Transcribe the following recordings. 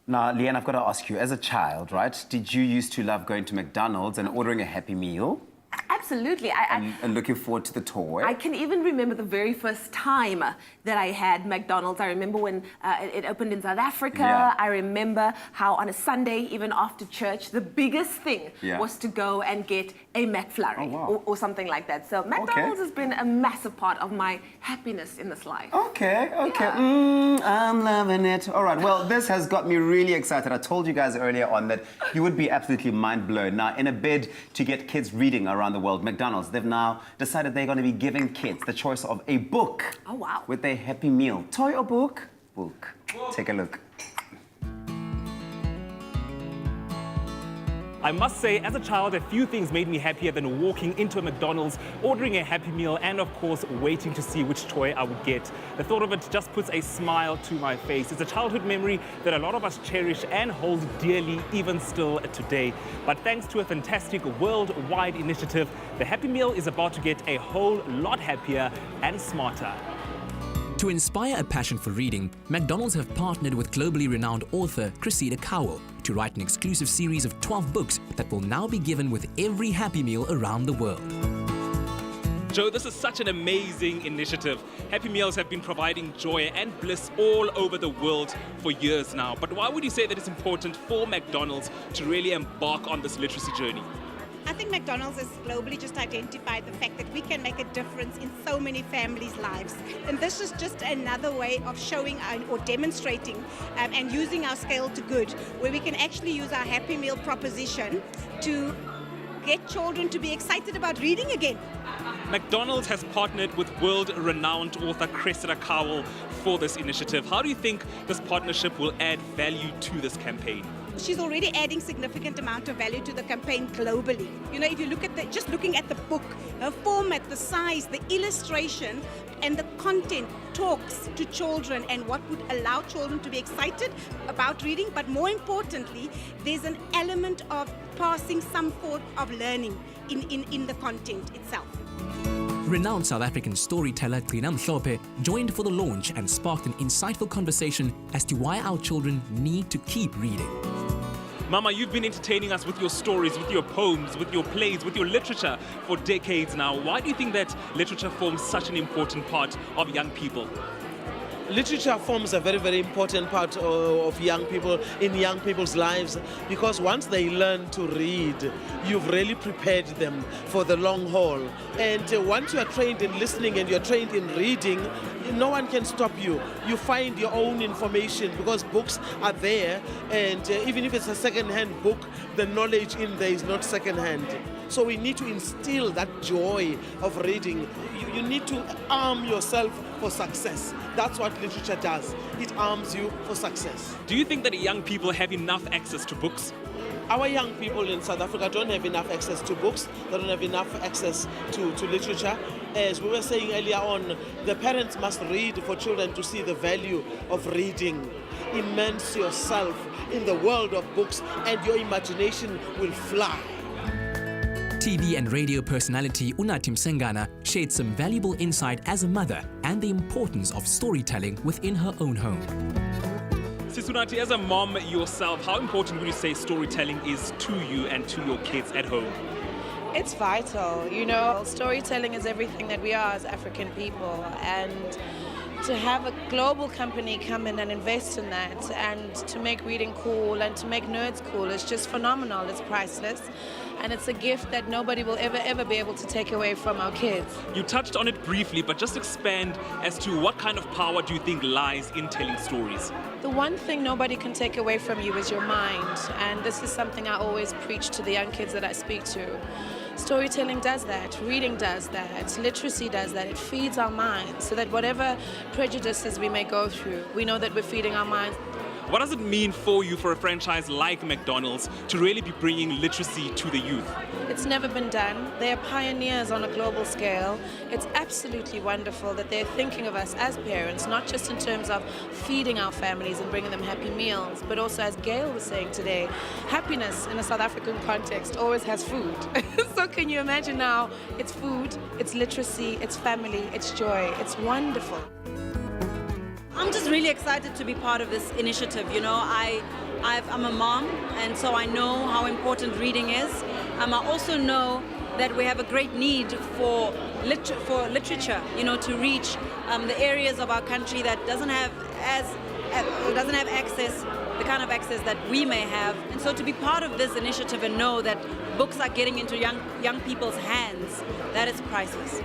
Now, Leanne, I've got to ask you, as a child, right, did you used to love going to McDonald's and ordering a Happy Meal? Absolutely. And looking forward to the toy? I can even remember the very first time that I had McDonald's. I remember when it opened in South Africa. Yeah. I remember how on a Sunday, even after church, the biggest thing was to go and get a McFlurry or something like that. So McDonald's has been a massive part of my happiness in this life. Okay. Yeah. I'm loving it. All right, well, this has got me really excited. I told you guys earlier on that you would be absolutely mind blown. Now, in a bid to get kids reading around the world, McDonald's, they've now decided they're going to be giving kids the choice of a book. Oh, wow. With their Happy Meal. Toy or book? Book. Take a look. I must say, as a child, a few things made me happier than walking into a McDonald's, ordering a Happy Meal, and of course, waiting to see which toy I would get. The thought of it just puts a smile to my face. It's a childhood memory that a lot of us cherish and hold dearly, even still today. But thanks to a fantastic worldwide initiative, the Happy Meal is about to get a whole lot happier and smarter. To inspire a passion for reading, McDonald's have partnered with globally renowned author Cressida Cowell to write an exclusive series of 12 books that will now be given with every Happy Meal around the world. Joe, this is such an amazing initiative. Happy Meals have been providing joy and bliss all over the world for years now. But why would you say that it's important for McDonald's to really embark on this literacy journey? I think McDonald's has globally just identified the fact that we can make a difference in so many families' lives. And this is just another way of showing or demonstrating and using our scale to good, where we can actually use our Happy Meal proposition to get children to be excited about reading again. McDonald's has partnered with world-renowned author Cressida Cowell for this initiative. How do you think this partnership will add value to this campaign? She's already adding significant amount of value to the campaign globally. You know, if you look at just looking at the book, her format, the size, the illustration, and the content talks to children and what would allow children to be excited about reading. But more importantly, there's an element of passing some form of learning in the content itself. Renowned South African storyteller Gcina Mhlophe joined for the launch and sparked an insightful conversation as to why our children need to keep reading. Mama, you've been entertaining us with your stories, with your poems, with your plays, with your literature for decades now. Why do you think that literature forms such an important part of young people? Literature forms a very, very important part of young people, in young people's lives, because once they learn to read, you've really prepared them for the long haul. And once you are trained in listening and you're trained in reading, no one can stop you. You find your own information because books are there, and even if it's a second-hand book, the knowledge in there is not second-hand. So we need to instill that joy of reading. You need to arm yourself for success. That's what literature does. It arms you for success. Do you think that young people have enough access to books? Our young people in South Africa don't have enough access to books. They don't have enough access to literature. As we were saying earlier on, the parents must read for children to see the value of reading. Immerse yourself in the world of books and your imagination will fly. TV and radio personality Unathi Msengana shared some valuable insight as a mother and the importance of storytelling within her own home. Unathi, as a mom yourself, how important would you say storytelling is to you and to your kids at home? It's vital, you know. Storytelling is everything that we are as African people, and to have a global company come in and invest in that and to make reading cool and to make nerds cool is just phenomenal. It's priceless, and it's a gift that nobody will ever be able to take away from our kids. You touched on it briefly, but just expand as to what kind of power do you think lies in telling stories? The one thing nobody can take away from you is your mind, and this is something I always preach to the young kids that I speak to. Storytelling does that, reading does that, literacy does that. It feeds our minds so that whatever prejudices we may go through, we know that we're feeding our minds. What does it mean for you for a franchise like McDonald's to really be bringing literacy to the youth? It's never been done. They're pioneers on a global scale. It's absolutely wonderful that they're thinking of us as parents, not just in terms of feeding our families and bringing them happy meals, but also, as Gail was saying today, happiness in a South African context always has food. So can you imagine now? It's food, it's literacy, it's family, it's joy. It's wonderful. I'm just really excited to be part of this initiative. You know, I'm a mom, and so I know how important reading is. I also know that we have a great need for literature, you know, to reach the areas of our country that doesn't have access, the kind of access that we may have. And so to be part of this initiative and know that books are getting into young people's hands, that is priceless.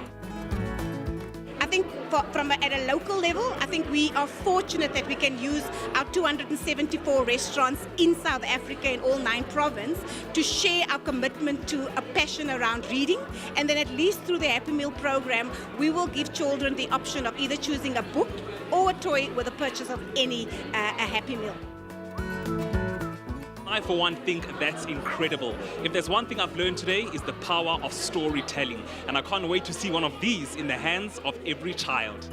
I think at a local level, I think we are fortunate that we can use our 274 restaurants in South Africa in all 9 provinces to share our commitment to a passion around reading. And then at least through the Happy Meal program, we will give children the option of either choosing a book or a toy with the purchase of any a Happy Meal. I, for one, think that's incredible. If there's one thing I've learned today, is the power of storytelling. And I can't wait to see one of these in the hands of every child.